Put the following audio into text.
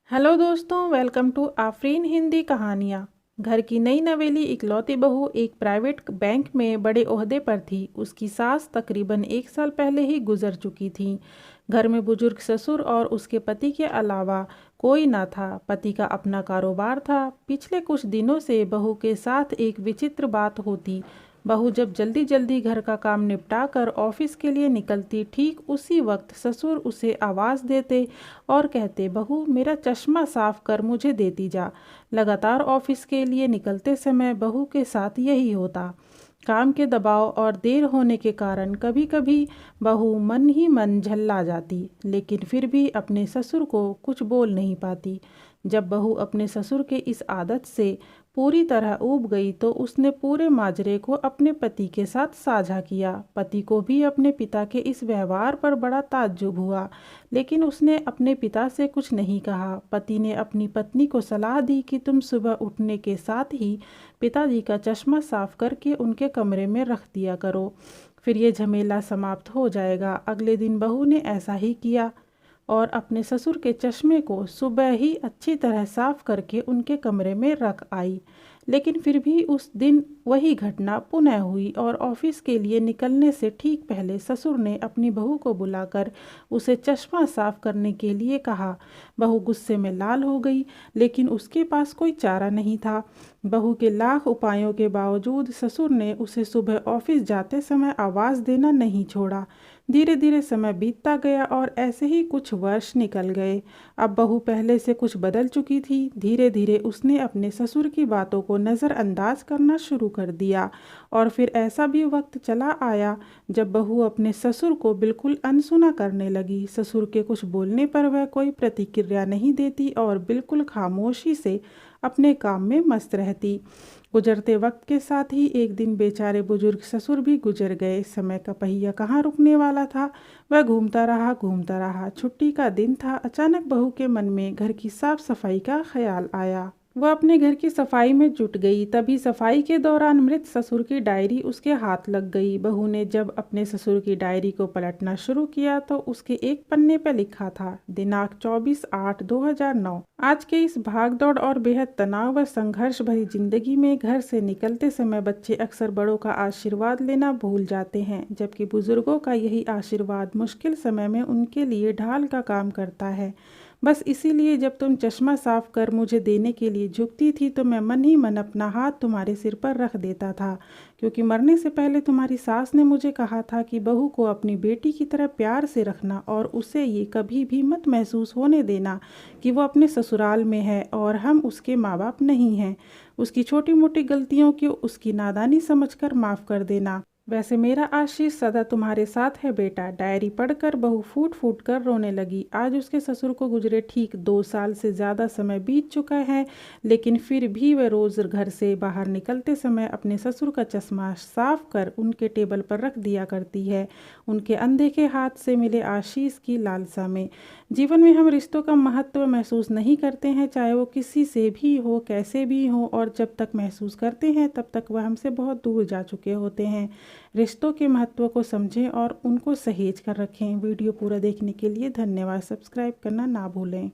Hello दोस्तों, welcome to Afreen Hindi कहानियाँ। घर की नई नवेली इकलौती बहू एक प्राइवेट बैंक में बड़े ओहदे पर थी। उसकी सास तकरीबन 1 साल पहले ही गुजर चुकी थी। घर में बुजुर्ग ससुर और उसके पति के अलावा कोई न था। पति का अपना कारोबार था। पिछले कुछ दिनों से बहू के साथ एक विचित्र बात होती। बहू जब जल्दी जल्दी घर का काम निपटा कर ऑफिस के लिए निकलती, ठीक उसी वक्त ससुर उसे आवाज़ देते और कहते, बहू मेरा चश्मा साफ कर मुझे देती जा। लगातार ऑफिस के लिए निकलते समय बहू के साथ यही होता। काम के दबाव और देर होने के कारण कभी कभी बहू मन ही मन झल्ला जाती, लेकिन फिर भी अपने ससुर को कुछ बोल नहीं पाती। जब बहू अपने ससुर के इस आदत से पूरी तरह ऊब गई तो उसने पूरे माजरे को अपने पति के साथ साझा किया। पति को भी अपने पिता के इस व्यवहार पर बड़ा ताज्जुब हुआ, लेकिन उसने अपने पिता से कुछ नहीं कहा। पति ने अपनी पत्नी को सलाह दी कि तुम सुबह उठने के साथ ही पिताजी का चश्मा साफ करके उनके कमरे में रख दिया करो, फिर ये झमेला समाप्त हो जाएगा। अगले दिन बहू ने ऐसा ही किया और अपने ससुर के चश्मे को सुबह ही अच्छी तरह साफ करके उनके कमरे में रख आई। लेकिन फिर भी उस दिन वही घटना पुनः हुई और ऑफिस के लिए निकलने से ठीक पहले ससुर ने अपनी बहू को बुलाकर उसे चश्मा साफ करने के लिए कहा। बहू गुस्से में लाल हो गई, लेकिन उसके पास कोई चारा नहीं था। बहू के लाख उपायों के बावजूद ससुर ने उसे सुबह ऑफिस जाते समय आवाज़ देना नहीं छोड़ा। धीरे धीरे समय बीतता गया और ऐसे ही कुछ वर्ष निकल गए। अब बहू पहले से कुछ बदल चुकी थी। धीरे धीरे उसने अपने ससुर की बातों को नज़रअंदाज करना शुरू कर दिया और फिर ऐसा भी वक्त चला आया जब बहू अपने ससुर को बिल्कुल अनसुना करने लगी। ससुर के कुछ बोलने पर वह कोई प्रतिक्रिया नहीं देती और बिल्कुल खामोशी से अपने काम में मस्त रहती। गुजरते वक्त के साथ ही एक दिन बेचारे बुजुर्ग ससुर भी गुजर गए। समय का पहिया कहाँ रुकने वाला था, वह घूमता रहा घूमता रहा। छुट्टी का दिन था। अचानक बहू के मन में घर की साफ सफाई का ख्याल आया। वह अपने घर की सफाई में जुट गई। तभी सफाई के दौरान मृत ससुर की डायरी उसके हाथ लग गई। बहू ने जब अपने ससुर की डायरी को पलटना शुरू किया तो उसके एक पन्ने पर लिखा था, दिनांक 24/8/2009। आज के इस भागदौड़ और बेहद तनाव व संघर्ष भरी जिंदगी में घर से निकलते समय बच्चे अक्सर बड़ों का आशीर्वाद लेना भूल जाते हैं, जबकि बुजुर्गों का यही आशीर्वाद मुश्किल समय में उनके लिए ढाल का काम करता है। बस इसीलिए जब तुम चश्मा साफ कर मुझे देने के लिए झुकती थी तो मैं मन ही मन अपना हाथ तुम्हारे सिर पर रख देता था, क्योंकि मरने से पहले तुम्हारी सास ने मुझे कहा था कि बहू को अपनी बेटी की तरह प्यार से रखना और उसे ये कभी भी मत महसूस होने देना कि वो अपने ससुराल में है और हम उसके माँ बाप नहीं हैं। उसकी छोटी मोटी गलतियों को उसकी नादानी समझकर माफ़ कर देना। वैसे मेरा आशीष सदा तुम्हारे साथ है बेटा। डायरी पढ़कर बहू फूट फूट कर रोने लगी। आज उसके ससुर को गुजरे ठीक 2 साल से ज़्यादा समय बीत चुका है, लेकिन फिर भी वह रोज़ घर से बाहर निकलते समय अपने ससुर का चश्मा साफ कर उनके टेबल पर रख दिया करती है, उनके अनदेखे हाथ से मिले आशीष की लालसा में। जीवन में हम रिश्तों का महत्व महसूस नहीं करते हैं, चाहे वो किसी से भी हो, कैसे भी हो, और जब तक महसूस करते हैं तब तक वह हमसे बहुत दूर जा चुके होते हैं। रिश्तों के महत्व को समझें और उनको सहेज कर रखें। वीडियो पूरा देखने के लिए धन्यवाद। सब्सक्राइब करना ना भूलें।